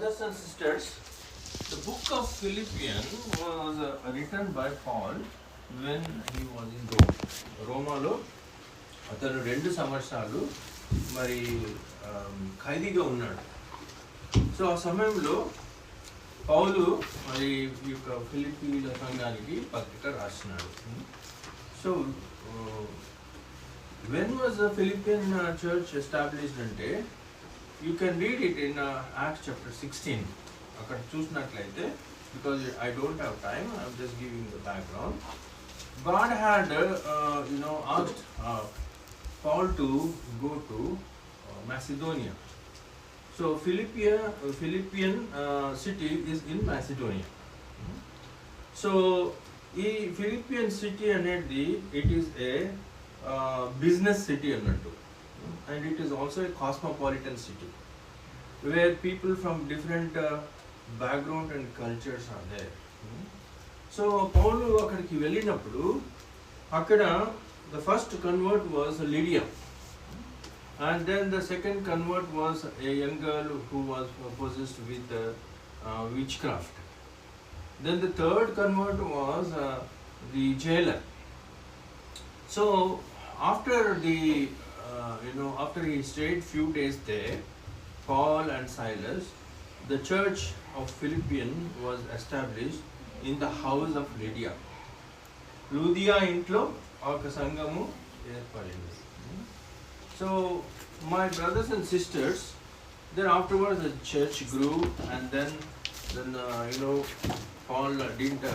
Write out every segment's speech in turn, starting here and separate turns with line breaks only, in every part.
brothers and sisters, the book of Philippians was written by Paul when he was in Rome. రోమాలో అతను 2 సంవత్సరాలు మరి ఖైదీగా ఉన్నాడు. So ఆ సమయంలో పౌలు మరి ఈ యొక్క ఫిలిప్పీల సంఘానికి పత్రిక రాసినాడు. So when was the Philippian church established అంటే you can read it in Acts chapter 16. అక్కడ చూసినట్లయితే, because I don't have time, I'm just giving the background. God had asked Paul to go to Macedonia. So Philippian city is in Macedonia. So ఈ Philippian city అనేది it is a business city అన్నట్టు, and it is also a cosmopolitan city where people from different background and cultures are there. So పౌలు అక్కడికి వెళ్ళినప్పుడు అక్కడ the first convert was Lydia, and then the second convert was a young girl who was possessed with witchcraft. Then the third convert was the jailer. So after after he stayed few days there, Paul and Silas, the church of Philippian was established in the house of Lydia. Lydia ఇంట్లో ఒక సంఘము ఏర్పడింది. So my brothers and sisters, then afterwards the church grew, and then Paul didn't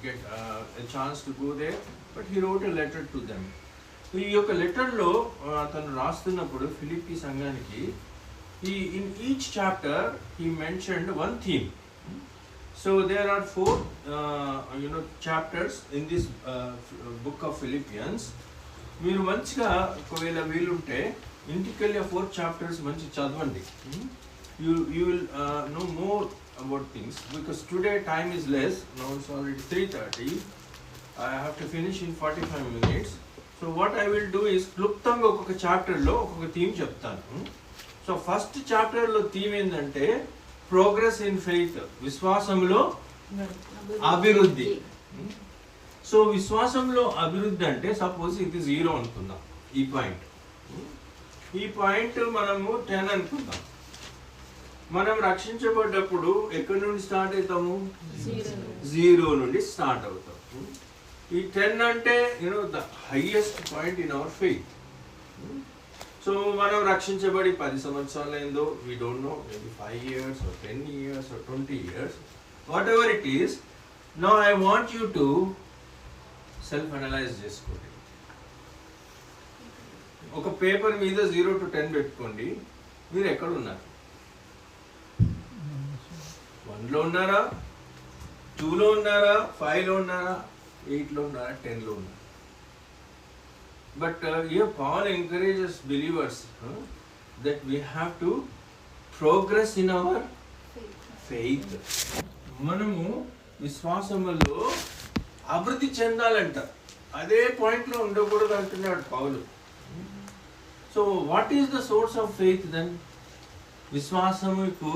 get a chance to go there, but he wrote a letter to them. ఈ యొక్క లెటర్లో అతను రాస్తున్నప్పుడు ఫిలిప్పీ సంఘానికి in each chapter he mentioned one theme. So there are 4 chapters in this book of Philippians. మీరు మంచిగా ఒకవేళ వీలుంటే ఇంటికెళ్ళి 4 chapters మంచి చదవండి. You will know more about things, because today time is less. Now it's already 3:30. I have to finish in 45 minutes. So what I will do is క్లుప్తంగా ఒక్కొక్క చాప్టర్లో ఒక్కొక్క థీమ్ చెప్తాను. సో ఫస్ట్ చాప్టర్లో థీమ్ ఏంటంటే progress in faith, విశ్వాసంలో అభివృద్ధి. So విశ్వాసంలో అభివృద్ధి అంటే సపోజ్ ఇది 0 అనుకుందాం, ఈ పాయింట్ మనము 10 అనుకుందాం. మనం రక్షించబడ్డప్పుడు ఎక్కడి నుండి స్టార్ట్ అవుతాము? 0 నుండి స్టార్ట్ అవుతాం. ఈ 10 అంటే the highest point in our faith. So మనం రక్షించబడి 10 సంవత్సరాలు అయిందో, we don't know, maybe 5 years or 10 years or 20 years, what ever it is. Now I want you to self analyse చేసుకోండి. ఒక పేపర్ మీద 0 to 10 పెట్టుకోండి. మీరు ఎక్కడ ఉన్నారు? 1లో ఉన్నారా, 2లో ఉన్నారా, 5లో ఉన్నారా, 8లో ఉన్నారా, 10లో ఉన్నారా? But here Paul encourages believers that we have to progress in our faith. మనము విశ్వాసములో అభివృద్ధి చెందాలంట. అదే పాయింట్లో ఉండకూడదు అంటున్నాడు Paul. So what is the source of faith then? విశ్వాసముకు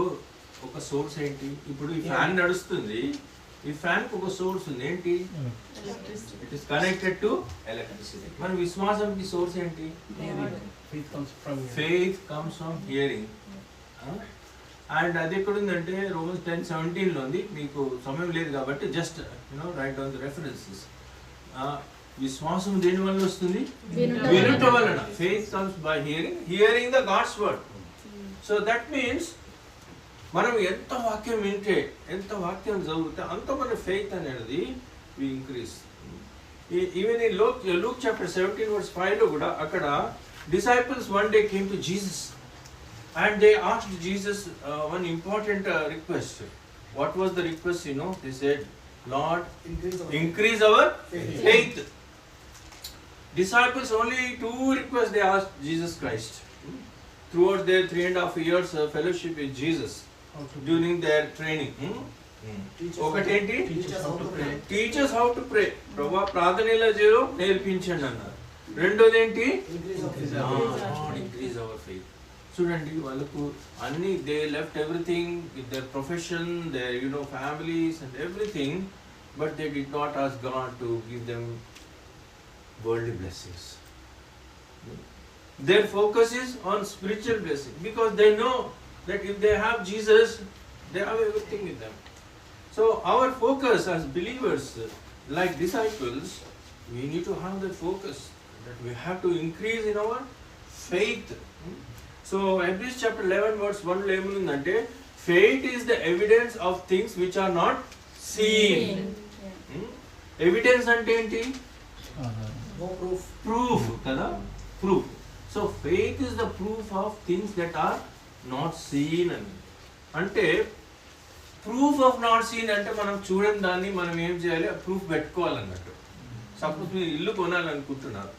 ఒక సోర్స్ ఏంటి? ఇప్పుడు ఈ ఫ్యాన్ నడుస్తుంది, ఈ ఫ్యాన్ కు ఒక సోర్స్ ఉంది, ఏంటి? It is connected to electricity. మన విశ్వాసంకి సోర్స్ ఏంటి? Faith comes from hearing. And అది ఎక్కడ ఉందంటే రోమన్స్ 10:17 ఉంది. మీకు సమయం లేదు కాబట్టి just write down the references. విశ్వాసం దేని వల్ల వస్తుంది? వినుట వలన. Faith comes by hearing the God's word. So that means మనం ఎంత వాక్యం వింటే, ఎంత వాక్యం చదివితే అంత మన ఫెయిత్ అనేది increase. Even in Luke chapter 17:5 లో కూడా అక్కడ disciples one day came to Jesus and they asked Jesus one important request. What was the request? They said, lord increase our faith. Disciples only 2 requests they asked Jesus Christ throughout their 3.5 years fellowship with Jesus during their training. ఒకటి ఏంటి? Teach us how to pray. ప్రభువా ప్రార్థన ఎలా చేయాలో నేర్పించండి అన్నారు. రెండోది ఏంటి? Increase our faith. చూడండి వాళ్ళకు అన్ని they left everything with their profession, their families and everything, but they did not ask God to give them worldly blessings. Their focus is on spiritual blessing because they know that if they have Jesus, they have everything with them. So our focus as believers, like disciples, we need to have that focus, that we have to increase in our faith. So Hebrews chapter 11 verse 1 ఏముందంటే, faith is the evidence of things which are not seen. Evidence అంటే ఏంటి? Proof kada, proof. So faith is the proof of things that are not seen. అంటే proof of not seen అంటే మనం చూడని దాన్ని మనం ఏం చేయాలి, ప్రూఫ్ పెట్టుకోవాలన్నట్టు. సపోజ్ మీరు ఇల్లు కొనాలనుకుంటున్నారు,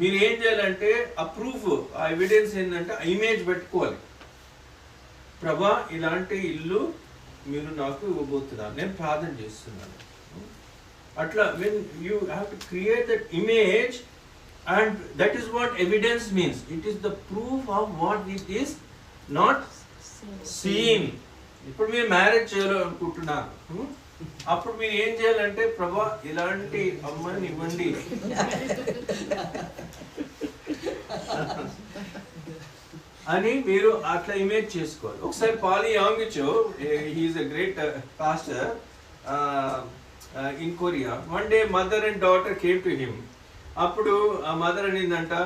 మీరు ఏం చేయాలంటే ఆ ప్రూఫ్, ఆ ఎవిడెన్స్ ఏంటంటే ఆ ఇమేజ్ పెట్టుకోవాలి. ప్రభా ఇలాంటి ఇల్లు మీరు నాకు ఇవ్వబోతున్నారు, నేను ప్రార్థన చేస్తున్నాను. Atla, when you have to create that image, and that is what evidence means. It is the proof of what it is not seen. ఇప్పుడు మీరు మ్యారేజ్ చేయాలనుకుంటున్నారు, అప్పుడు మీరు ఏం చేయాలంటే, ప్రభా ఇలాంటి అమ్మని ఇవ్వండి అని మీరు అట్లా ఇమేజ్ చేసుకోవాలి. ఒకసారి Paul Yonggi Cho, he is a great pastor in Korea. One day mother and daughter came to him. Appudu mother anindanta,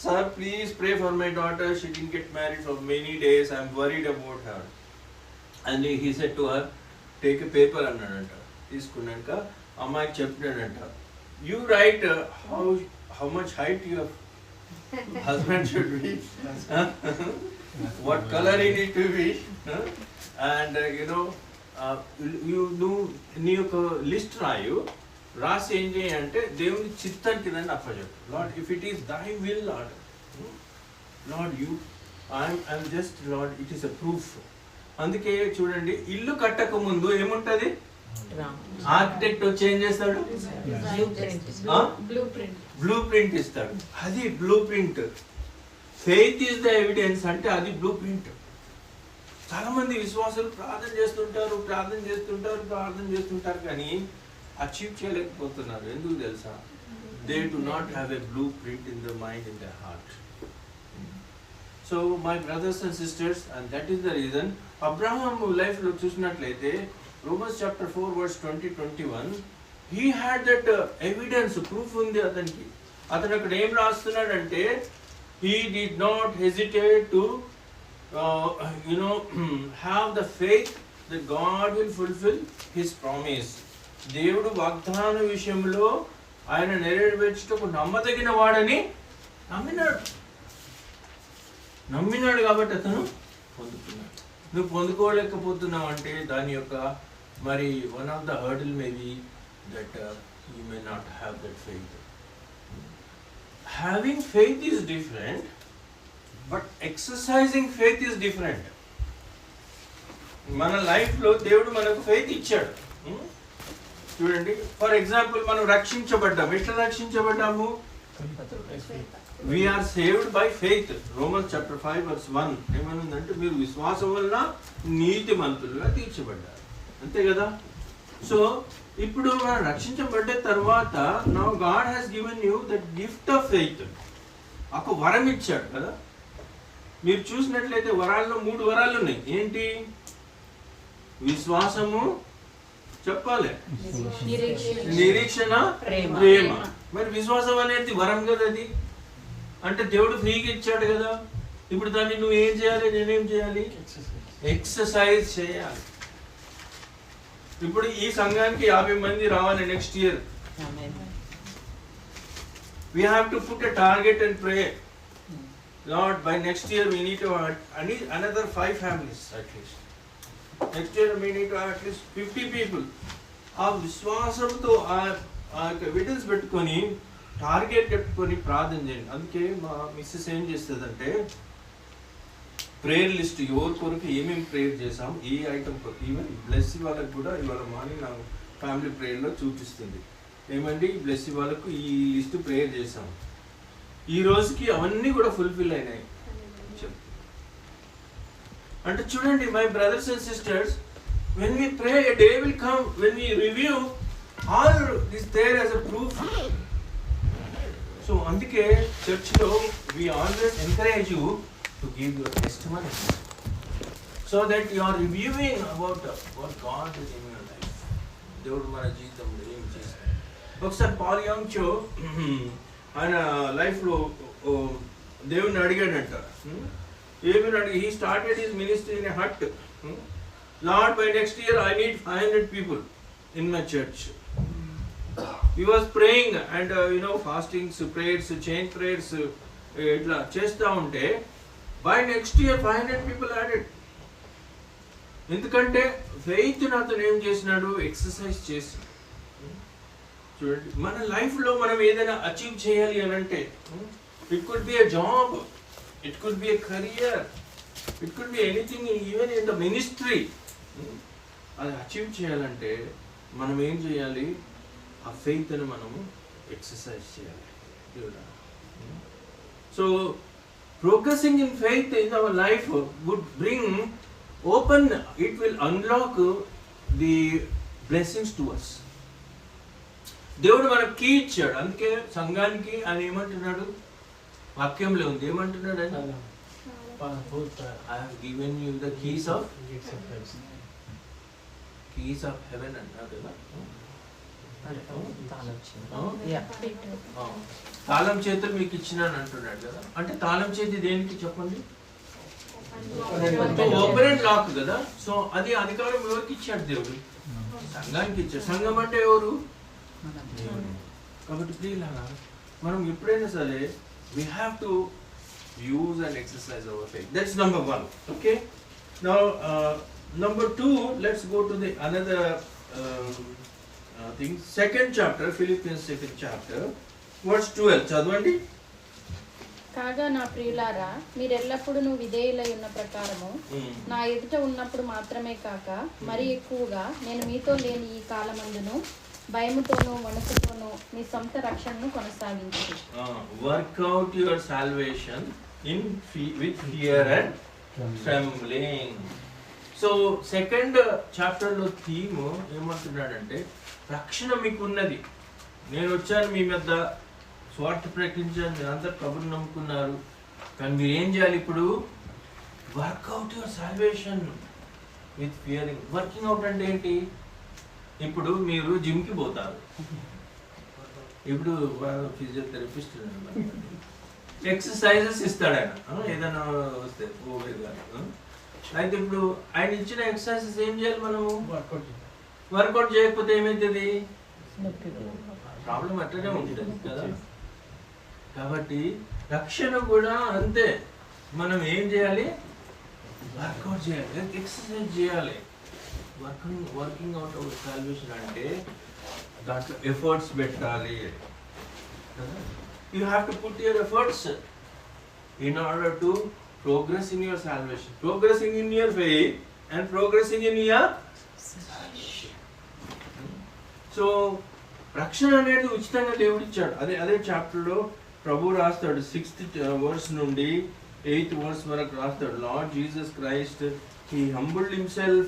sir please pray for my daughter, she didn't get married for many days, I am worried about her. And he said to her, take a paper annadanta. తీసుకున్నాక అమ్మాయికి చెప్పినాడంట, you write how much height your husband should be, what color he need to be, and నీ యొక్క list రాసి ఏం చేయంటే దేవుని చిత్తం కింద అప్పచెప్పు. Lord, if it is thy will, Lord you I'm just Lord, it is a proof. అందుకే చూడండి, ఇల్లు కట్టక ముందు ఏముంటది, ఆర్కిటెక్ట్ వచ్చి ఏం చేస్తాడు, బ్లూ ప్రింట్ ఇస్తాడు. అది blue print. Faith is the evidence అంటే అది బ్లూ ప్రింట్. చాలా మంది విశ్వాసులు ప్రార్థన చేస్తుంటారు కానీ అచీవ్ చేయలేకపోతున్నారు. ఎందుకు తెలుసా? They do not have a blueprint in the mind, in the heart. So my brothers and sisters, and that is the reason. Abraham life లో చూసినట్లయితే Romans chapter 4 verse 20-21, he had that evidence, proof ఉంది అతనికి. అతను అక్కడ ఏం రాస్తున్నాడంటే, he did not hesitate to have the faith that God will fulfill his promise. దేవుడు వాగ్దాన విషయంలో ఆయన నెరవేర్చుటకు నమ్మదగిన వాడని నమ్మినాడు కాబట్టి అతను పొందుతున్నాడు. నువ్వు పొందుకోలేకపోతున్నావు అంటే దాని యొక్క మరి one of the hurdle may be that you may not have that faith. Having faith is different, but exercising faith is different. మన లైఫ్లో దేవుడు మనకు ఫెయిత్ ఇచ్చాడు. చూడండి, ఫర్ ఎగ్జాంపుల్ మనం రక్షించబడ్డాము. ఎట్లా రక్షించబడ్డాము? We are saved by faith. Romans chapter 5 verse 1 ఏమనుందంటే, మీరు విశ్వాసం వలన నీతిమంతులుగా తీర్చబడ్డారు. అంతే కదా? సో ఇప్పుడు మనం రక్షించబడ్డ తర్వాత now God has given you that gift of faith. ఒక వరం ఇచ్చాడు కదా. మీరు చూసినట్లయితే వరాల్లో 3 వరాలు ఉన్నాయి. ఏంటి? విశ్వాసము, చెప్పాలి, నిరీక్షణ, ప్రేమ. మరి విశ్వాసం అనేది వరం కదా. అది అంటే దేవుడు ఫ్రీగా ఇచ్చాడు కదా. ఇప్పుడు దాన్ని నువ్వు ఏం చేయాలి, నేనేం చేయాలి? ఎక్సర్సైజ్ చేయాలి. ఇప్పుడు ఈ సంఘానికి 50 మంది రావాలి next year. We have to put a target and pray. Lord, by next year we need to add another 5 families at least. Next year we need to add at least 50 people. ఆ విశ్వాసంతో ఆ evidence పెట్టుకొని, target పెట్టుకొని ప్రార్థన చేయండి. అందుకే మా missus ఏం చేస్తుందంటే, ప్రేయర్ లిస్ట్ ఎవరి కొరకు ఏమేమి ప్రేయర్ చేసాం, ఏ ఐటమ్ కొరకు, ఈవెన్ బ్లెస్ వాళ్ళకి కూడా ఇవాళ మార్నింగ్ నాకు ఫ్యామిలీ ప్రేయర్లో చూపిస్తుంది. ఏమండి, బ్లెస్ వాళ్ళకు ఈ లిస్ట్ ప్రేయర్ చేసాం, ఈ రోజుకి అవన్నీ కూడా ఫుల్ఫిల్ అయినాయి. అంటే చూడండి my brothers and sisters, when we pray a day will come when we review all this there as a proof. So అందుకే చర్చ్లో we always encourage you to give your testimony so that you are reviewing about what God is in your life. దేవుడు మన జీవితంలో ఏం చేశాడు. ఒకసారి Paul young చో ఆయన లైఫ్లో దేవుడిని అడిగాడంట. ఏమని అడిగి he started his ministry in a hut. Lord, by next year I need 500 people in my church. He was praying and fastings, prayers, chain prayers ఇట్లా చేస్తూ ఉంటే by next year 500 people added. ఎందుకంటే ఫెయిత్ అతను ఏం చేసినాడు, exercise చేసి. చూడండి మన లైఫ్లో మనం ఏదైనా అచీవ్ చేయాలి అని అంటే it could be a job, it could be a career, it could be anything even in the ministry. అది అచీవ్ చేయాలంటే మనం ఏం చేయాలి, ఆ ఫెయిత్ని మనము ఎక్సర్సైజ్ చేయాలి. So progressing in faith in our life would bring it will unlock the blessings to us. దేవుడు మనకు కీ ఇచ్చాడు. అందుకే సంఘానికి ఆయన ఏమంటున్నాడు, వాక్యంలో ఉంది, ఏమంటున్నాడు ఆయన, I have given you the keys of heaven అన్నాడు కదా. తాళం చేతులు మీకు ఇచ్చినాను అంటున్నాడు కదా. అంటే తాళం చేతి దేనికి చెప్పండి, ఓపెన్ అండ్ లాక్ కదా. సో అది అధికారం ఎవరికి ఇచ్చాడు, దేవుడు సంఘానికి ఇచ్చాడు. సంఘం అంటే ఎవరు, కాబట్టి ప్రియులారా మనం ఎప్పుడైనా సరే we have to use and exercise our faith. That's number 1. Okay, now number 2, let's go to the another thing. Second chapter, Philippians 2nd chapter, verse 12. చదవండి.
కాగా నా ప్రియులారా, మీరెల్లప్పుడూ విధేయులై ఉన్న ప్రకారము నా ఎదుట ఉన్నప్పుడు మాత్రమే కాక మరి ఎక్కువగా నేను మీతో లేని ఈ కాలమందును భయముతోనూ వణుకుతోనూ మీ సొంత రక్షణను కొనసాగించు.
Work out your salvation with fear and trembling. So second చాప్టర్లో థీమ్ ఏమంటున్నాడంటే, రక్షణ మీకు ఉన్నది, నేను వచ్చాను మీ మీద స్వార్థ ప్రకటించాను, మీరు అందరు ప్రభుని నమ్ముకున్నారు, కానీ మీరు ఏం చేయాలి ఇప్పుడు, work out your salvation with fearing. Working out అంటే ఏంటి, ఇప్పుడు మీరు జిమ్కి పోతారు, ఇప్పుడు ఫిజియోథెరపిస్ట్ ఎక్సర్సైజెస్ ఇస్తాడు ఆయన, ఏదైనా వస్తే అయితే ఇప్పుడు ఆయన ఇచ్చిన ఎక్సర్సైజెస్ ఏం చేయాలి, మనము వర్కౌట్ చేయకపోతే ఏమవుతుంది, ప్రాబ్లం అట్లనే ఉంటుంది కదా. కాబట్టి రక్షణ కూడా అంతే, మనం ఏం చేయాలి, వర్కౌట్ చేయాలి, ఎక్సర్సైజ్ చేయాలి. వర్కింగ్ అవుట్ అవర్ సాల్వేషన్ అంటే దాంట్లో ఎఫర్ట్స్ పెట్టాలి. You have to put your efforts in order to progress in your salvation, progressing in your faith and progressing in your salvation. So రక్షణ అనేది ఉచితంగా దేవుడు ఇచ్చాడు. అదే చాప్టర్లో ప్రభు రాస్తాడు, 6th verse నుండి 8th verse వరకు రాస్తాడు. Lord Jesus Christ, he humbled himself,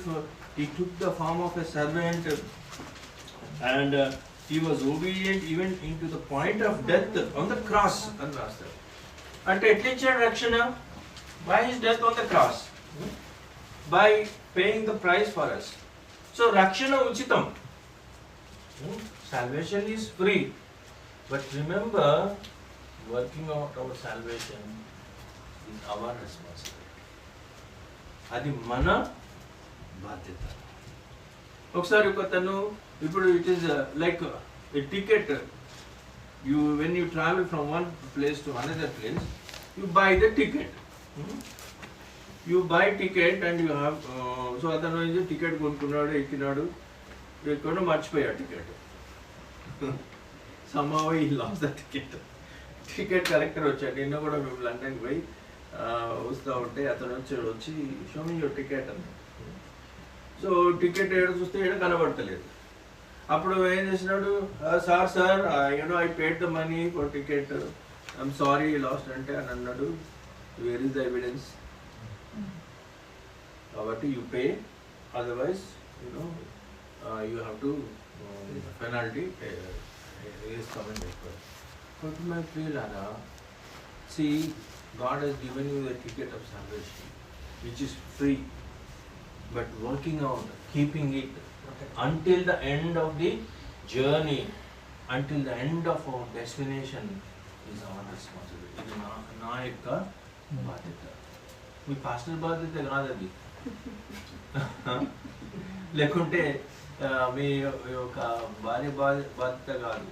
he took the form of a servant and he was obedient even into the point of death on the cross అని రాస్తాడు. అంటే ఎట్లా ఇచ్చాడు రక్షణ, by his death on the cross, by paying the price for us. So rakshana uchitam, salvation is free, but remember, working out our salvation is our responsibility. adi mana బాధ్యత. ఒకసారి ఒకతను, ఇప్పుడు it is like a ticket, when you travel from one place to another place, you buy the ticket. You buy ticket and you have so అతను ticket కొనుక్కున్నాడు, ఎక్కినాడు, ఎక్కడ మర్చిపోయా ticket, somehow he lost the ticket. Ticket collector వచ్చాడు, నిన్న కూడా మేము లండన్కి పోయి వస్తూ ఉంటే అతను వచ్చి షో మీ యువర్ టికెట్ అని. సో టికెట్ ఏడ చూస్తే ఏడ కనబడతలేదు. అప్పుడు ఏం చేసినాడు, sir I paid the money for ticket, I'm sorry last అంటే అని అన్నాడు. Where is the evidence? కాబట్టి you pay, otherwise you have to penalty is coming required. But my ప్రియులారా, see, God has given you a ticket of salvation which is free, but working out, keeping it until the end of the journey, until the end of our destination is our responsibility. ఇది నా యొక్క బాధ్యత. మీ pastor బాధ్యత కాదు అది. లేకుంటే మీ యొక్క భార్య బాధ్యత కాదు,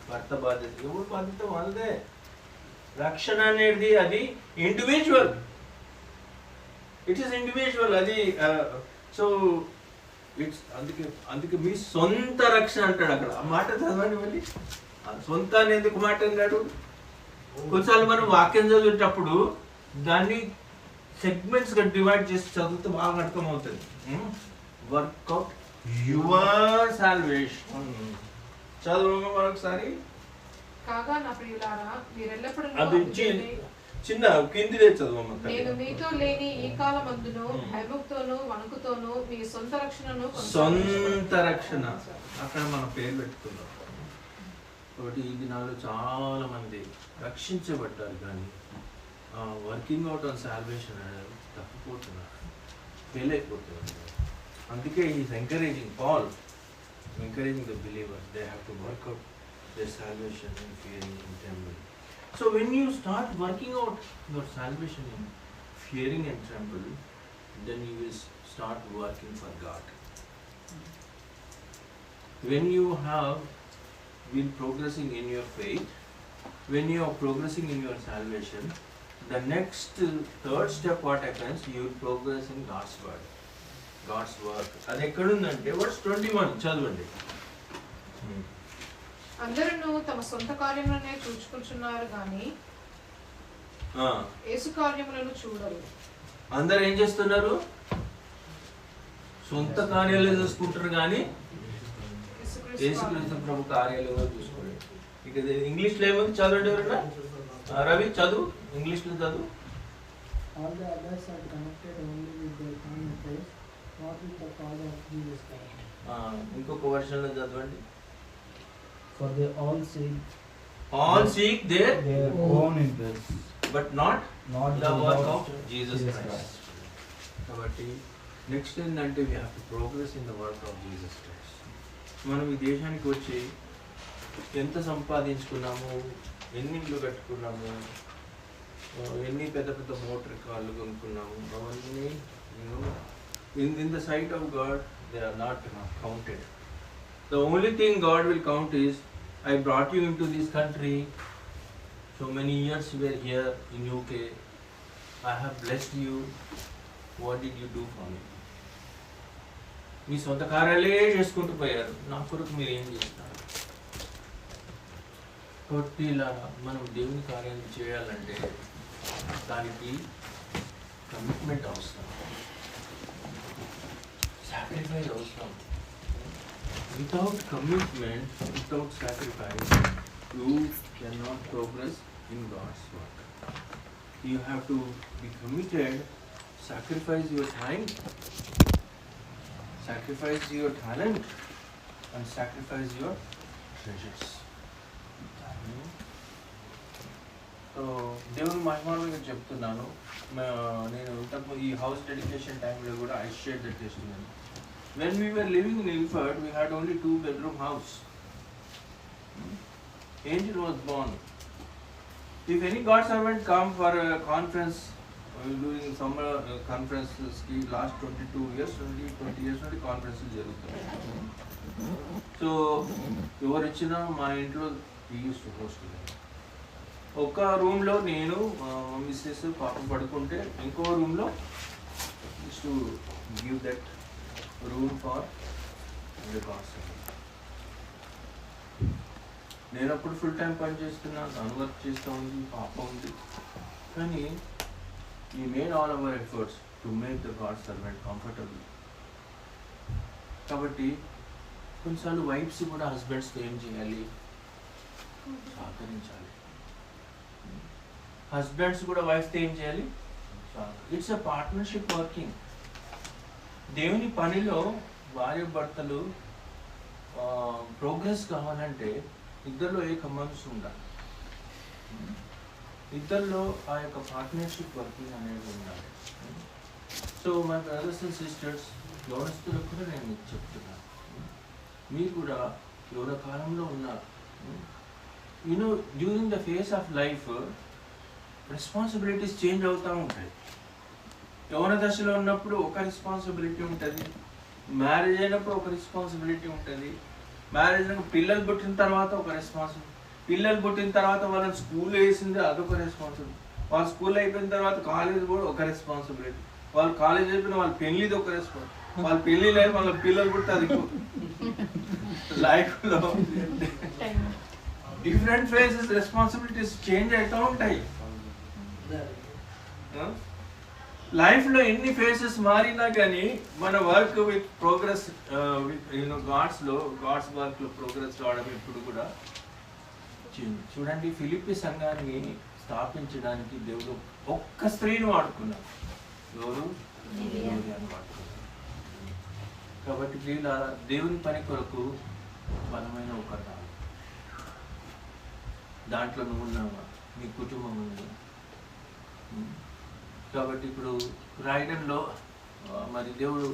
భర్త బాధ్యత. ఎవరు బాధ్యత వాళ్ళదే. రక్షణ అనేది అది ఇండివిజువల్, ఇట్ ఈస్ ఇండివిజువల్. అది సో ఇట్స్ అందుకే మీ సొంత రక్షణ అంటాడు అక్కడ. ఆ మాట చదవండి మళ్ళీ. సొంత అని ఎందుకు మాట అన్నాడు? కొన్నిసార్లు మనం వాక్యం చదివేటప్పుడు దాన్ని సెగ్మెంట్స్గా డివైడ్ చేసి చదివితే బాగా అర్థమవుతుంది. Work out your salvation. చదువు మరొకసారి.
కాగా నా ప్రియులారా, మీరెల్లప్పుడూ
అది చిన్న కిందిదే చదువు.
నేను మీతో లేని ఈ కాలమందును భయముక్తోను వణుకుతోను మీ సొంత రక్షణను
సొంత రక్షణ అక్కడ మనం పేరు పెట్టుకున్నాం. కాబట్టి ఈ దినాల్లో చాలా మంది రక్షించబడ్డారు కానీ వర్కింగ్ అవుట్ ఆన్ సాల్వేషన్ అనేది తప్పిపోతున్నారు, ఫెయిల్ అయిపోతున్నారు. అందుకే is encouraging Paul, encouraging the believers, they have to work out their salvation in fearing and trembling. So when you start working out your salvation in fearing and trembling, then you will start working for God. When you have been progressing in your faith, when you are progressing in your salvation, the next third step what happens, you will progress in God's word, God's work. అది ఎక్కడ ఉందంటే verse 21 చదవండి.
అందరూ తమ సొంత కార్యములనే చూచుకుంటున్నారు కానీ యేసు కార్యములను చూడరు.
అందరు ఏం చేస్తున్నారు? సొంత కార్యాలయం చూసుకుంటారు కానీ యేసుక్రీస్తు ప్రభు కార్యాలయం చూసుకోండి. ఇక ఇంగ్లీష్లో ఏముంది చదవండి ఎవరన్నా. రవి చదువు, ఇంగ్లీష్లో చదువు.
All the others are connected only with their common faith, not with the Father of Jesus Christ.
ఇంకొక వర్షన్లో చదవండి.
For they all seek
their
own interests,
but not the work of Jesus
Jesus
Christ. కాబట్టి next ఏంటంటే we have to progress in the work of Jesus Christ. మనం ఈ దేశానికి వచ్చి ఎంత సంపాదించుకున్నాము, ఎన్ని ఇళ్ళు కట్టుకున్నాము, ఎన్ని పెద్ద పెద్ద మోటార్ కార్లు కొనుక్కున్నాము, అవన్నీ in the sight of God they are not counted. The only thing God will count is, I brought you into this country, so many years you were here in UK, I have blessed you, what did you do for me? మీ సొంత కార్యాలే చేసుకుంటూ పోయారు, నా కొరకు మీరు ఏం చేస్తారు? కాబట్టి ఇలా మనం దేవుని కార్యాలు చేయాలంటే దానికి కమిట్మెంట్ అవసరం, సాక్రిఫైస్ అవసరం. Without commitment, without sacrifice, you cannot progress in God's work. You have to be committed, sacrifice your time, sacrifice your talent, and sacrifice your treasures. So దేవుని మహిమానుగా చెప్తున్నాను. నేను ఇంతకు ఈ హౌస్ డెడికేషన్ టైంలో కూడా ఐ షేర్ దట్ చేస్తున్నాను. When we were living in Ilford, we had only 2-bedroom house. Angel was born. If any God servant come for a conference, doing summer conferences, last 22 years, only 20 years only conferences జరుగుతాయి. So ఎవరు వచ్చినా మా ఇంట్లో use to host. ఒక రూమ్లో నేను missus పాప పడుకుంటే ఇంకో రూమ్లో use to give that room for the cost. నేను అప్పుడు ఫుల్ టైం పని చేస్తున్నా, తను వర్క్ చేస్తూ ఉంది, పాప ఉంది. కానీ ఈ made all our efforts to make the God servant comfortable. కాబట్టి కొన్నిసార్లు వైఫ్స్ కూడా హస్బెండ్స్తో ఏం చేయాలి? సహకరించాలి. హస్బెండ్స్ కూడా వైఫ్తో ఏం చేయాలి? It's a partnership working. దేవుని పనిలో భార్య భర్తలు ప్రోగ్రెస్ కావాలంటే ఇద్దరిలో ఏక మనసు ఉండాలి, ఇద్దరిలో ఆ యొక్క పార్ట్నర్షిప్ వర్కింగ్ అనేది ఉండాలి. So my brothers and sisters, యవనస్తులకు కూడా నేను మీకు చెప్తున్నాను, మీరు కూడా యవన కాలంలో ఉన్నారు. You know during the phase of life responsibilities change అవుతూ ఉంటాయి. యవన దశలో ఉన్నప్పుడు ఒక రెస్పాన్సిబిలిటీ ఉంటుంది, మ్యారేజ్ అయినప్పుడు ఒక రెస్పాన్సిబిలిటీ ఉంటుంది, మ్యారేజ్ అయిన పిల్లలు పుట్టిన తర్వాత ఒక రెస్పాన్సిబిలిటీ, పిల్లలు పుట్టిన తర్వాత వాళ్ళని స్కూల్ వేసింది అదొక రెస్పాన్సిబిలిటీ, వాళ్ళ స్కూల్ అయిపోయిన తర్వాత కాలేజ్ కూడా ఒక రెస్పాన్సిబిలిటీ, వాళ్ళు కాలేజ్ అయిపోయిన వాళ్ళ పెళ్ళిది ఒక రెస్పాన్సిబిలిటీ, వాళ్ళ పెళ్ళి లైఫ్ వాళ్ళ పిల్లలు పుట్టి అది లైఫ్లో డిఫరెంట్ ఫేజెస్ రెస్పాన్సిబిలిటీస్ చేంజ్ అవుతూ ఉంటాయి. లైఫ్లో ఎన్ని ఫేసెస్ మారినా కానీ మన వర్క్ విత్ ప్రోగ్రెస్ గాడ్స్ వర్క్లో ప్రోగ్రెస్ కావడం ఇప్పుడు కూడా చూడండి. ఫిలిప్పి సంఘాన్ని స్థాపించడానికి దేవుడు ఒక్క స్త్రీని వాడుకున్నారు, ఎవరు? లిలియాని వాడుకున్నారు. కాబట్టి దేవుని పని కొరకు బలమైన ఒక రాళ్ళు, దాంట్లో నువ్వు ఉన్నావా, నీ కుటుంబం ఉంది. కాబట్టి ఇప్పుడు రాయడంలో మరి దేవుడు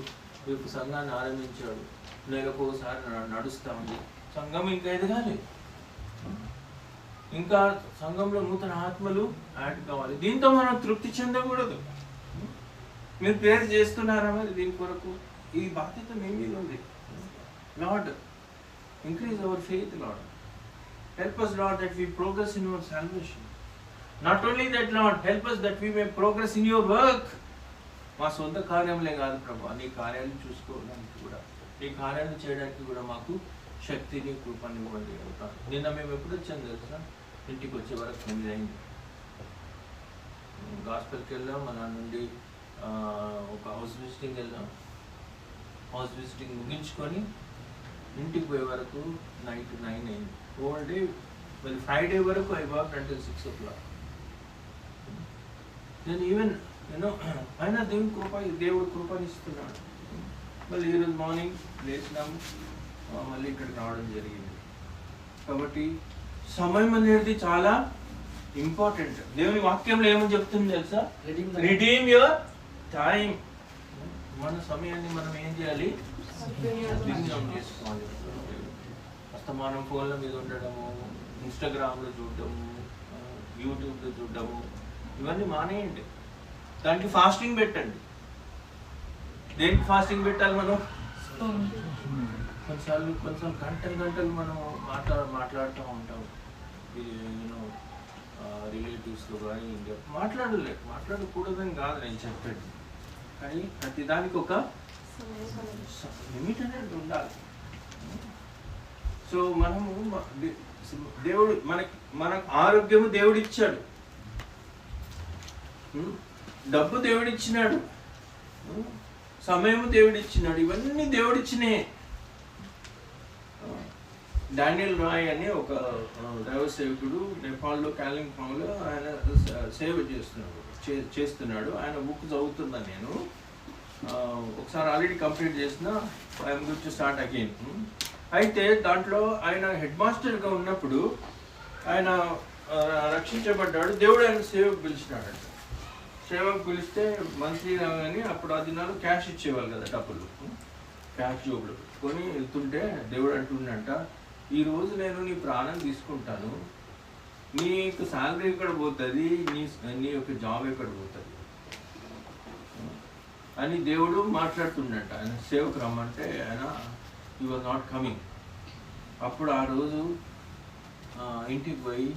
రేపు సంఘాన్ని ఆరంభించాడు, నెలకు ఒకసారి నడుస్తూ ఉంది. సంఘం ఇంకా ఎదగాలి, ఇంకా సంఘంలో నూతన ఆత్మలు యాడ్ కావాలి. దీంతో మనం తృప్తి చెందకూడదు. మీరు ప్రేయర్ చేస్తున్నారా మరి దీని కొరకు? ఈ బాధ్యత మీ మీద ఉంది. Lord, increase our faith, lord help us, Lord, that we progress in your salvation. Not only that, Lord, help us that we may progress in your work. మా సొంత కార్యములే కాదు ప్రభా, నీ కార్యాలు చూసుకోవడానికి కూడా, నీ కార్యాలు చేయడానికి కూడా మాకు శక్తిని కృపని ఇవ్వండి. నిన్న మేము ఎప్పుడు వచ్చాం తెలుసా? ఇంటికి వచ్చే వరకు 9 అయింది. గాస్పెల్కి వెళ్ళాం, మన నుండి ఒక హౌస్ విజిటింగ్ వెళ్ళాం. హౌస్ విజిటింగ్ ముగించుకొని ఇంటికి పోయే వరకు నైట్ 9 అయింది. హోల్ డే, మరి ఫ్రైడే వరకు ఐ వర్క్ అంటిల్ 6 o'clock. నేను ఈవెన్ అయినా దేవుడు కృపనిస్తున్నాడు. మళ్ళీ ఈరోజు మార్నింగ్ లేచినాము, మళ్ళీ ఇక్కడికి రావడం జరిగింది. కాబట్టి సమయం అనేది చాలా ఇంపార్టెంట్. దేవుని వాక్యంలో ఏమని చెప్తుంది తెలుసా? Redeem your time. మన సమయాన్ని మనం ఏం చేయాలి? సద్వినియోగం చేసుకోవాలి. అస్తమానం ఫోన్ల మీద ఉండడము, ఇన్స్టాగ్రామ్లో చూడటము, యూట్యూబ్లో చూడటము, ఇవన్నీ మానేయండి. దానికి ఫాస్టింగ్ పెట్టండి. దేనికి ఫాస్టింగ్ పెట్టాలి మనం? కొన్నిసార్లు గంటలు మనం మాట్లాడుతూ ఉంటాం. రిలేటివ్స్లో కానీ మాట్లాడకూడదని కాదు నేను చెప్పేది, కానీ ప్రతిదానికి ఒక లిమిట్ అనేది ఉండాలి. సో మనము దేవుడు మనకు ఆరోగ్యము దేవుడు ఇచ్చాడు, డబ్బు దేవుడిచ్చినాడు, సమయము దేవుడిచ్చినాడు, ఇవన్నీ దేవుడిచ్చినే. డానియల్ రాయ్ అని ఒక దైవ సేవకుడు నేపాల్లో కాలింపాంగ్లో ఆయన సేవ చేస్తున్నాడు. ఆయన బుక్ చదువుతున్నాను నేను. ఒకసారి ఆల్రెడీ కంప్లీట్ చేసిన, I'm good to start again. అయితే దాంట్లో ఆయన హెడ్ మాస్టర్గా ఉన్నప్పుడు ఆయన రక్షించబడ్డాడు. దేవుడు ఆయన సేవకు పిలిచినాడంట. సేవకు పిలిస్తే మంత్లీ రాగానే అప్పుడు ఆ దినాలు క్యాష్ ఇచ్చేవాళ్ళు కదా, డబ్బులు క్యాష్ జోబులు పెట్టుకొని వెళ్తుంటే దేవుడు అంటుండంట, ఈరోజు నేను నీ ప్రాణం తీసుకుంటాను, నీకు శాలరీ ఎక్కడ పోతుంది, నీ యొక్క జాబ్ ఎక్కడ పోతుంది అని దేవుడు మాట్లాడుతుండంట. ఆయన సేవకు రమ్మంటే ఆయన యు ఆర్ నాట్ కమింగ్. అప్పుడు ఆ రోజు ఇంటికి పోయి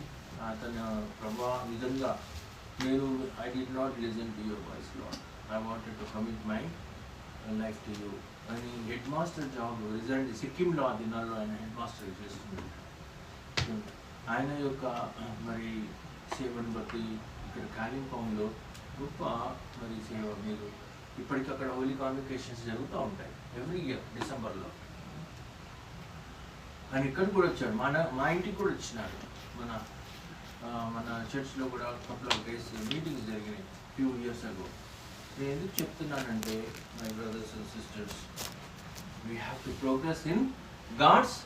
అతను ప్రభా విధంగా నేను I did not listen to your voice lord, I wanted to commit my life to you అని హెడ్ మాస్టర్ జాబ్ రిజల్ట్ సిక్కింలో ఆ దినాల్లో ఆయన హెడ్ మాస్టర్ చేస్తున్నాడు. ఆయన యొక్క మరి సేవను బట్టి ఇక్కడ కాలింపాంగ్లో గొప్ప మరి సేవ. మీరు ఇప్పటికక్కడ హోలీ కాన్వకేషన్స్ జరుగుతూ ఉంటాయి ఎవ్రీ ఇయర్ డిసెంబర్లో. ఆయన ఇక్కడికి కూడా వచ్చాడు, మా ఇంటికి కూడా వచ్చినాడు. మన చర్చ్లో కూడా కపుల్ ఆఫ్ డేస్ మీటింగ్స్ జరిగినాయి ఫ్యూ ఇయర్స్ అగో. నేను ఎందుకు చెప్తున్నానంటే my brothers and sisters, sisters. We have to progress in God's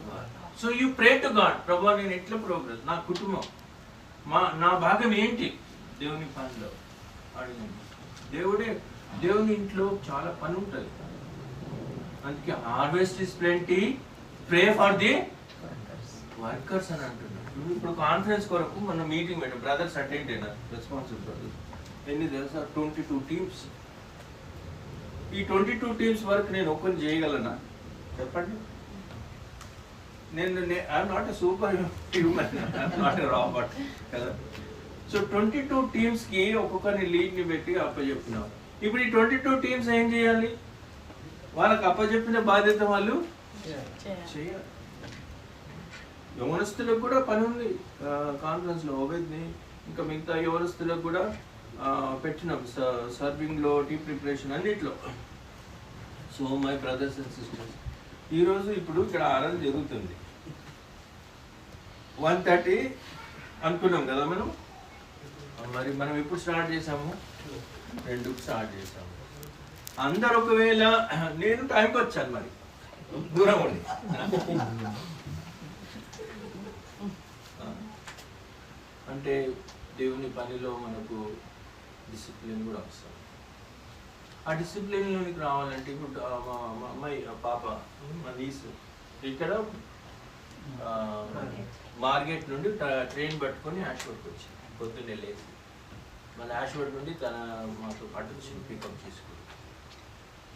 work. So you pray to God, Prabhu, నేను ఎట్లా ప్రోగ్రెస్, నా కుటుంబం, నా భాగం ఏంటి దేవుని పనిలో అడగండి. దేవుని ఇంట్లో చాలా పని ఉంటుంది. అందుకే harvest is plenty, pray for the workers అని అంటున్నాడు. ఇప్పుడు కాన్ఫరెన్స్ కొరకు మన మీటింగ్ పెట్టాం, బ్రదర్స్ అటెండ్ అయినారు, రెస్పాన్సిబుల్ బ్రదర్స్. ఎన్ని తెలుసా? 22 టీమ్స్. ఈ 22 టీమ్స్ వరకు నేను ఒక్కరిని చేయగలనా చెప్పండి? I'm not a super human, I'm not a Robert కదా. సో 22 టీమ్స్కి ఒక్కొక్కరిని లీడ్ని పెట్టి అప్పచెప్పినాం. ఇప్పుడు ఈ 22 టీమ్స్ ఏం చేయాలి? వాళ్ళకి అప్పచెప్పిన బాధ్యత వాళ్ళు చేయాలి. యవనస్తులకు కూడా పని ఉంది. కాన్ఫరెన్స్లో ఓవేద్ని ఇంకా మిగతా యవనస్తులకు కూడా పెట్టినాం, సర్వింగ్లో, టీ ప్రిపరేషన్ అన్నిట్లో. So my brothers and sisters, ఈరోజు ఇప్పుడు ఇక్కడ ఆరాధన జరుగుతుంది. 1:30 అనుకున్నాం కదా మనం. మరి మనం ఎప్పుడు స్టార్ట్ చేసాము? 2కి స్టార్ట్ చేసాము. అందరు ఒకవేళ నేను టైంకి వచ్చాను, మరి దూరం ఉండి అంటే దేవుని పనిలో మనకు డిసిప్లిన్ కూడా అవసరం. ఆ డిసిప్లిన్లోనికి రావాలంటే ఇప్పుడు మా అమ్మాయి పాప, మా నీసు ఇక్కడ మార్కెట్ నుండి ట్రైన్ పట్టుకొని యాష్వర్డ్కి వచ్చింది. పొద్దున్నే లేచి మన యాష్వర్డ్ నుండి తన మాతో పాటు వచ్చింది, పికప్ చేసుకుని.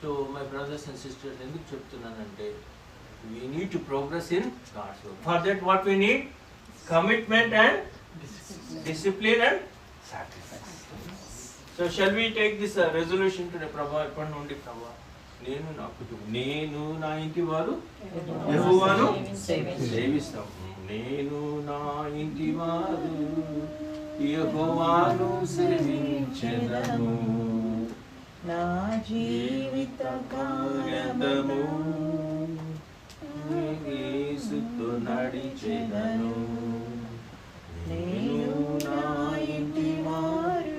So my brothers and sisters, ఎందుకు చెప్తున్నానంటే we need to progress in God's work. For that what we need commitment and discipline and sacrifice. So shall we take this resolution today, Prabha? ఇప్పటి నుండి ప్రభా, నేను నా కుటుంబం, నేను నా ఇంటి వారు యెహోవాను సేవిస్తాం. నేను నా ఇంటి వారు యెహోవాను సేవించెదము,
నా జీవిత కాలము
యేసుతో నడిచెదను. నేను నా ఇంటి వారు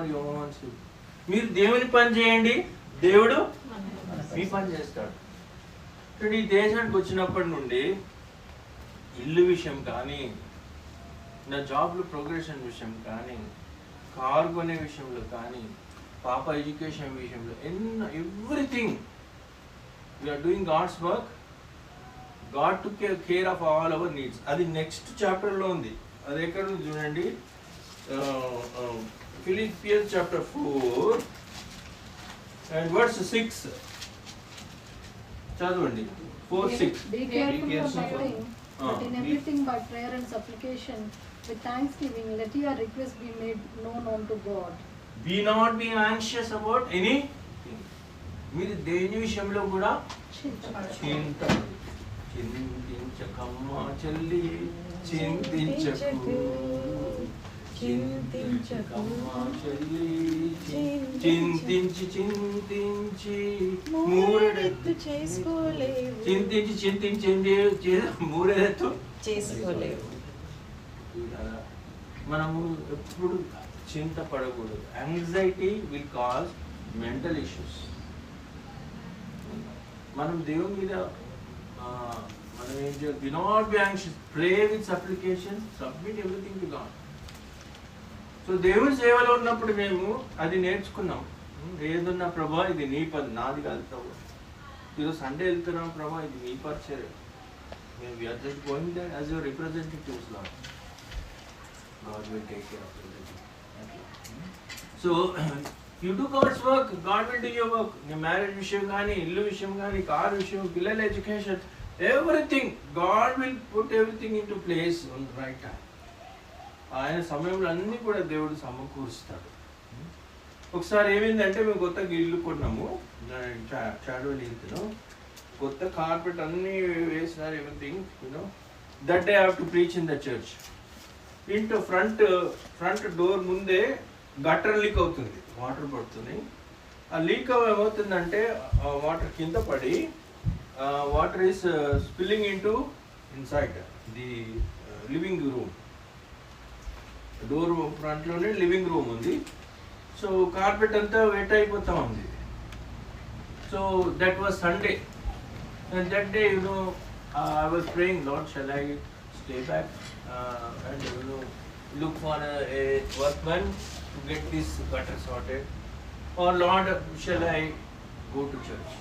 యెహోవాను. మీరు దేవుని పని చేయండి, దేవుడు మీ పని చేస్తాడు. ఇప్పుడు ఈ దేశానికి వచ్చినప్పటి నుండి ఇల్లు విషయం కానీ, నా జాబ్లో ప్రోగ్రెషన్ విషయం కానీ, కార్ కొనే విషయంలో కానీ, పాప ఎడ్యుకేషన్ విషయంలో everything we're doing God's work. God took care of all our needs. అది నెక్స్ట్ చాప్టర్లో ఉంది. అది ఎక్కడ ఉంది చూడండి, Philippians chapter 4 and verse 6 చదవండి. 4:6.
Be careful for nothing, but in everything by prayer and supplication with thanksgiving let your requests be made known unto God.
Be not be anxious about anything. మీరు దేని విషయంలో కూడా చింతించకమ్మా చెల్లి, చింతించకు, చింతించకమ్మా చెల్లి, చింతించి మూరెడెత్తు
చేసుకోలేవు,
చింతించింది మూరెడెత్తు
చేసుకోలేవు.
మనము ఎప్పుడు చింతపడకూడదు. Anxiety will cause mental issues. మనం దేవుని మీద మనం ఏం చేయాలి? Do not be anxious, pray with supplication, submit everything to God. So దేవుని సేవలో ఉన్నప్పుడు మేము అది నేర్చుకున్నాం. ఏదున్నా ప్రభా ఇది నీ పని, నాది కాదు ప్రభా. ఈరోజు సండే వెళ్తున్నాం ప్రభా, ఇది నీ పరిచయం. మేము we're just going there as your representatives lot. God will take care of everything. So you do God's work, God will do your work. నీ మ్యారేజ్ విషయం కానీ, ఇల్లు విషయం కానీ, కార్ విషయం, పిల్లల education, everything God will put everything into place on the right time. ఆయన సమయంలో అన్నీ కూడా దేవుడు సమకూరుస్తాడు. ఒకసారి ఏమైందంటే మేము కొత్తగా ఇల్లు కొన్నాము, చాడోలి ఇంట్లో కొత్త కార్పెట్ అన్నీ వేసినారు, everything you know. That day I have to preach in the church. ఇంట్లో ఫ్రంట్ డోర్ ముందే గటర్ లీక్ అవుతుంది, వాటర్ పడుతుంది. ఆ లీక్ ఏమవుతుందంటే వాటర్ కింద పడి water is spilling inside the living room. Door ఫ్రంట్లోనే లివింగ్ రూమ్ ఉంది. సో కార్పెట్ అంతా వెట్ అయిపోతూ ఉంది. So that was Sunday. And that day, I was praying, Lord, shall I stay back and look for a workman to get this gutter sorted, or Lord, shall I go to church?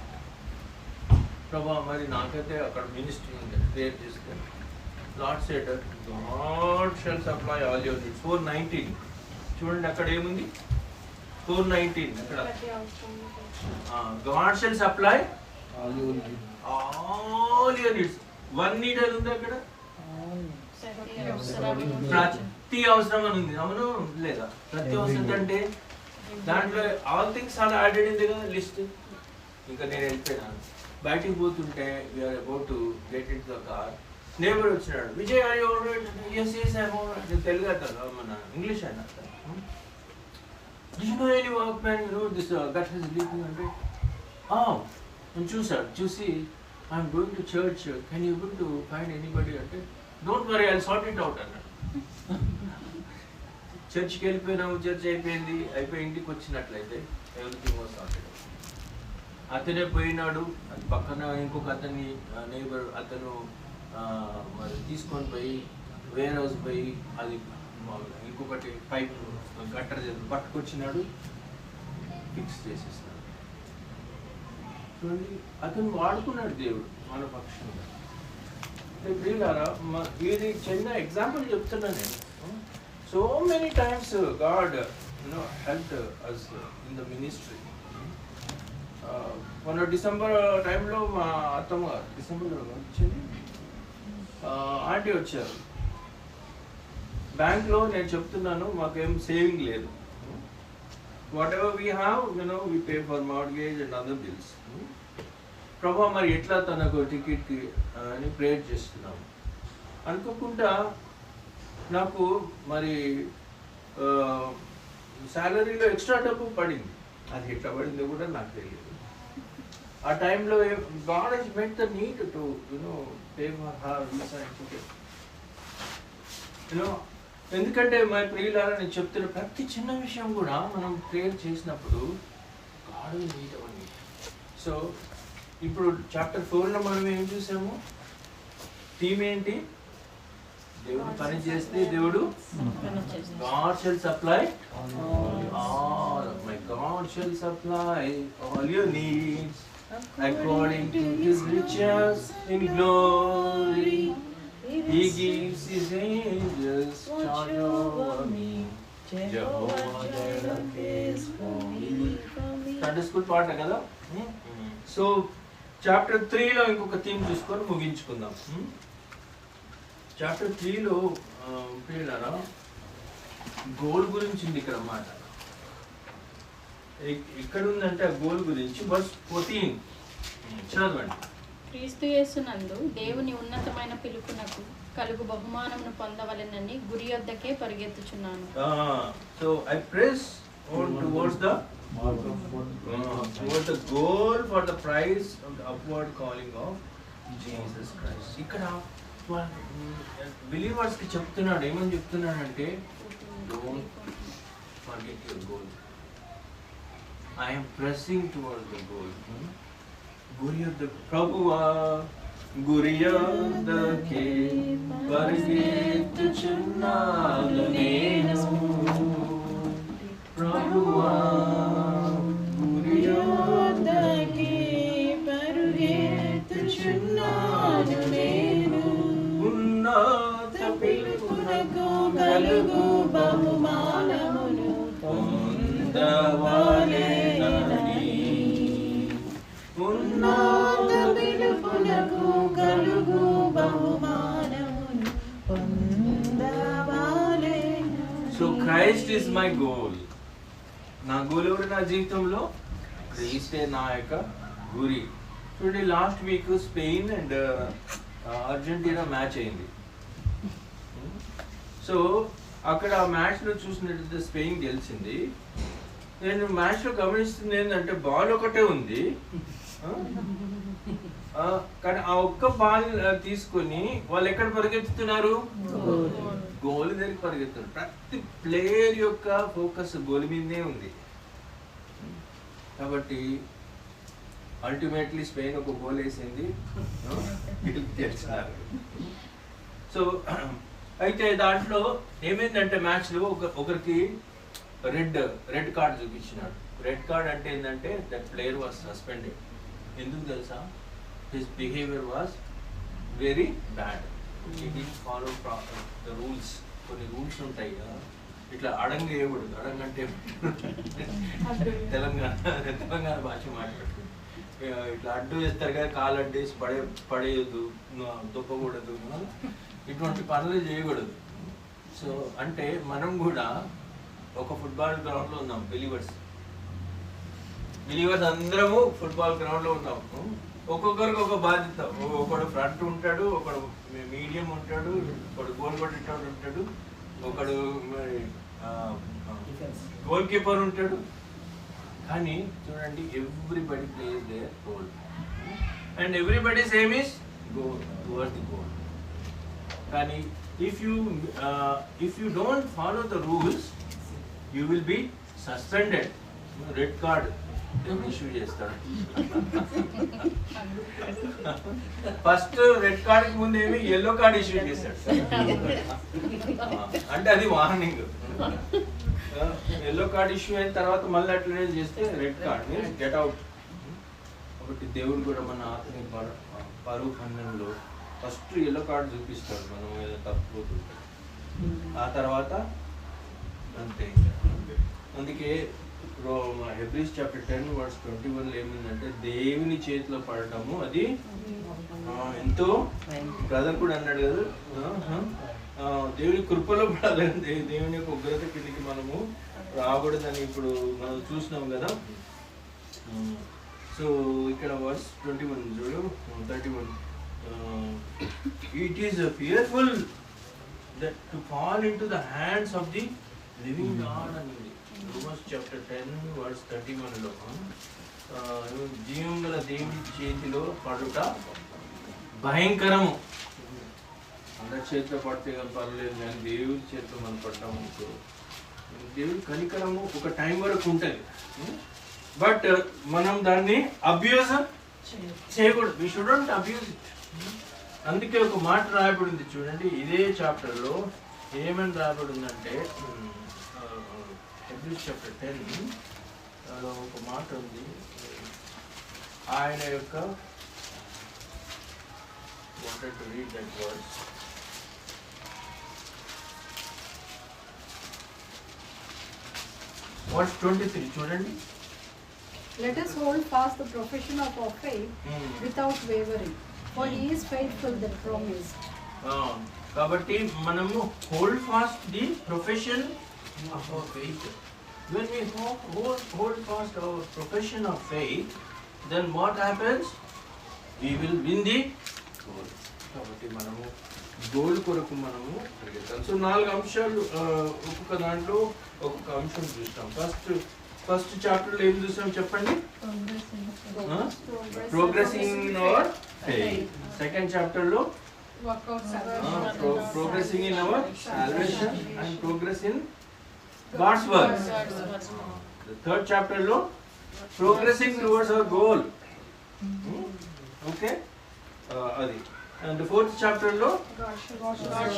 Prabhu, మరి నాకైతే అక్కడ ministry ఉంది, prayer చేసుకొని. Lord said, God shall supply all your needs. 4:19. చూడండి అక్కడ ఏముంది? 4:19 అక్కడ. God shall supply
All your needs.
all your needs. One need అని ఉంది అక్కడ. ప్రతి అవసరం అని ఉంది, అవును లేదా? ప్రతి అవసరం అంటే దాంట్లో all things are added in the list. ఇంకా నేను వెళ్ళిపోయినాను, బయటికి పోతుంటే we are about to get in the car. Neighbour వచ్చినాడు, Vijay are you alright? yes yes I am alright. నేను తెలుగు అతను, మన ఇంగ్లీష్ అయినా do you know any workman, this gutter is leaking అంటే, నేను చూసి I'm going to church, can you able to find anybody అంటే, don't worry I'll sort it out అన్నాడు. చర్చ్కి వెళ్ళిపోయినాము, చర్చ్ అయిపోయి ఇంటికి వచ్చినట్లయితే ఎవ్రీథింగ్ వాజ్ సార్టెడ్ అవుట్. అతనే పోయినాడు, అది పక్కన ఇంకొక అతని నేబర్ అతను మరి తీసుకొని పోయి వేర్ హౌస్ పోయి అది ఇంకొకటి పైప్ గట్టర్ పట్టుకొచ్చినాడు, ఫిక్స్ చేసేసినాడు. చూడండి, అతను వాడుకున్నాడు దేవుడు మన పక్షంగా. ప్రియులారా, ఇది చిన్న ఎగ్జాంపుల్ చెప్తున్నా నేను. So many times God help us in the ministry. మొన్న డిసెంబర్ టైంలో మా అత్తమ్మ డిసెంబర్లో వచ్చింది, ఆంటీ వచ్చారు. బ్యాంక్లో నేను చెప్తున్నాను మాకేం సేవింగ్ లేదు, what ever we have we pay for mortgage and other bills. ప్రభా మరి ఎట్లా తనకు టికెట్కి అని ప్రేయర్ చేస్తున్నాము. అనుకోకుండా నాకు మరి శాలరీలో ఎక్స్ట్రా డబ్బు పడింది, అది ఎట్లా పడిందో కూడా నాకు తెలియదు. ఆ టైంలో God has met the need to pay for her visa and ticket. ఎందుకంటే మా ప్రియులారా, నేను చెప్తున్న ప్రతి చిన్న విషయం కూడా మనం ప్రేయర్ చేసినప్పుడు God will meet our need. So ఇప్పుడు చాప్టర్ 4లో మనం ఏం చూసాము? థీమ్ ఏంటి? దేవుడు పని చేస్తే దేవుడు God shall supply all. My God shall supply all your needs according to His riches in glory. He gives His angels charge over me. Jehovah Jireh is for me. Sunday school పాట కదా. So chapter 3లో ఇంకొక theme చూసుకొని ముగించుకుందాం. Chapter 3లో పిల్లరా goal గురించి ఉంది ఇక్కడ మాట. ఇక్కడ ఉందంటే ఆ గోల్ గురించి వర్స్ 14 చదవండి.
క్రీస్తు యేసునందు దేవుని ఉన్నతమైన పిలుపునకు కలుగు బహుమానమును పొందవలెనని గురి యొద్దకే పరిగెత్తుచున్నాను.
So I press on towards the goal for the prize of the upward calling of Jesus Christ. ఇక్కడ బిలీవర్స్ కి చెప్తున్నాడు, ఏమని చెప్తున్నాడంటే, don't forget your goal. I am pressing towards the goal. గురి యొద్ద ప్రభువా గురి యొద్దకే పరిగెత్తుచున్నాను నేను. ప్రభువా గురి యొద్దకే పరిగెత్తుచున్నాను నేను. ఉన్నత పిలుపునకు కలుగు బహుమానమును పొందవలెనని. ఉన్నత పిలుపునకు కలుగు బహుమానమును పొందవలెనని. So Christ is my goal. నా గోల్ ఎవరు నా జీవితంలో? క్రీస్తే నా యొక్క గురి. చూడండి, last week Spain and Argentina match అయింది. సో అక్కడ ఆ మ్యాచ్లో చూసినట్లయితే స్పెయిన్ గెలిచింది. నేను మ్యాచ్లో గమనిస్తుంది ఏంటంటే బాల్ ఒకటే ఉంది, కానీ ఆ ఒక్క బాల్ తీసుకొని వాళ్ళు ఎక్కడ పరిగెత్తుతున్నారు? గోల్ దగ్గరికి పరిగెత్తున్నారు. ప్రతి ప్లేయర్ యొక్క ఫోకస్ గోల్ మీదే ఉంది. కాబట్టి అల్టిమేట్లీ స్పెయిన్ ఒక గోల్ వేసింది, తెలిసినారు. సో అయితే దాంట్లో ఏమైందంటే మ్యాచ్లో ఒకరికి రెడ్ కార్డ్ చూపించినాడు. రెడ్ కార్డ్ అంటే ఏంటంటే దట్ ప్లేయర్ వాజ్ సస్పెండెడ్. ఎందుకు తెలుసా? His behaviour was very bad. He didn't follow the rules. కొన్ని రూల్స్ ఉంటాయి కదా, ఇట్లా అడంగ వేయకూడదు. అడంగంటే తెలంగాణ భాష మాట్లాడుతుంది. ఇట్లా అడ్డు వేస్తారు కదా, కాలు అడ్డేసి పడేయద్దు, దొప్పకూడదు, ఇటువంటి పనులు చేయకూడదు. సో అంటే మనం కూడా ఒక ఫుట్బాల్ గ్రౌండ్లో ఉన్నాం, బిలీవర్స్ అందరము ఫుట్బాల్ గ్రౌండ్లో ఉంటాం. ఒక్కొక్కరికి ఒక బాధ్యత. ఒకడు ఫ్రంట్ ఉంటాడు, ఒకడు మీడియం ఉంటాడు, ఒకడు గోల్ కొట్టేటోడు ఉంటాడు, ఒకడు గోల్ కీపర్ ఉంటాడు. కానీ చూడండి, everybody plays their role and everybody same is go towards the goal. కానీ if you don't follow the rules, you will be suspended. Red card issue చేస్తాడు. ఫస్ట్ రెడ్ కార్డ్ ముందు ఏమి yellow card issue చేస్తాడు. అంటే అది warning. Yellow card issue అయిన తర్వాత మళ్ళీ అట్లనే చేస్తే red card means get out. ఒకటి దేవుడు కూడా మన ఆత్మీయ పరువు ఖండంలో ఫస్ట్ ఎల్లో కార్డ్ చూపిస్తాడు మనం ఏదో తప్పుపోతుంటే, ఆ తర్వాత అంతే. అందుకే హెబ్రీస్ చాప్టర్ 10:21 ఏమిందంటే దేవుని చేతిలో పడటము అది ఎంతో, బ్రదర్ కూడా అన్నాడు కదా, దేవుని కృపలో పడాలని, దేవుని యొక్క ఉగ్రత కిందికి మనము రాకూడదని ఇప్పుడు మనం చూసినాం కదా. సో ఇక్కడ వర్స్ 21 చూడు, 31. It is fearful that to fall into the hands of the living God అనేది Romans chapter 10:31లో జీవం గల దేవుడి చేతిలో పడుట భయంకరము. అందరి చేతిలో పడితే కానీ పర్లేదు, కానీ దేవుడి చేతిలో మనం పడ్డాము అనుకో, దేవుడి కనికరము ఒక టైం వరకు ఉంటుంది. బట్ మనం దాన్ని అబ్యూజ్ చేయకూడదు. వి షుడంట్ అబ్యూజ్ ఇట్. అందుకే ఒక మాట రాయబడింది చూడండి, ఇదే చాప్టర్లో ఏమని రాయబడిందంటే, హెబ్రీస్ చాప్టర్ 10 ఒక మాట ఉంది. ఆయన యొక్క wanted to read that verse. Verse 23 చూడండి.
Let us hold fast the profession of our faith without wavering, for he is faithful that promised.
కాబట్టి మనము hold fast the profession of our faith. When we hold fast our profession of faith, then what happens? We will win the goal. కాబట్టి మనము goal కొరకు మనము పరిగెత్తాలి. So 4 అంశాలు, ఒక్కొక్క దాంట్లో ఒక్కొక్క అంశం చూస్తాం. ఫస్ట్ చాప్టర్లో ఏం చూస్తాం చెప్పండి? Progressing in our faith. Second చాప్టర్లో progressing in our salvation and progress in God's work. The third chapter lo progressing towards our goal. Okay, adi. And the fourth chapter lo
God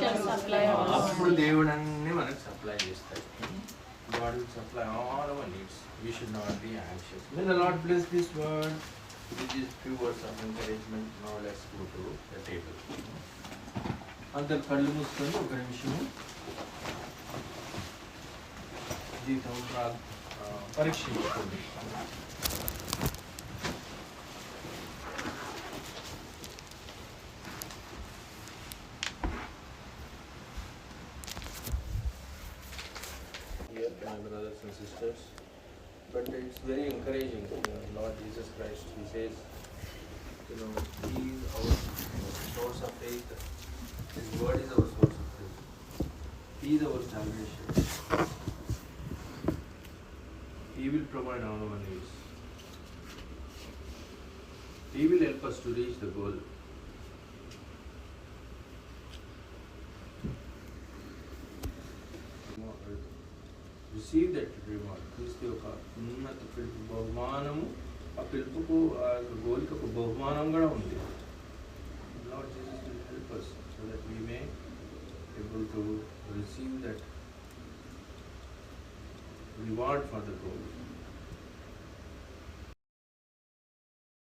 shall supply all.
appudu devudu anni manaku supply chestaru. God will supply all our needs. We should not be anxious. May the Lord bless this word. This is few words of encouragement. Now let's go to the table. అందరు కళ్ళు మూసుకొని ఒక నిమిషము జీవితం పరీక్షించుకోండి. Here, my brothers and sisters, but it's very encouraging. Lord Jesus Christ, He says, He is our source of faith. His word is our source of faith. He is our salvation. He will provide all our needs. He will help us to reach the goal. Receive that reward. Kristu యొక్క ఉన్నత బహుమానము పిలుపుకు ఆ యొక్క గోల్కి ఒక బహుమానం కూడా ఉంది. Lord Jesus will help us so that we may able to receive that reward for the goal.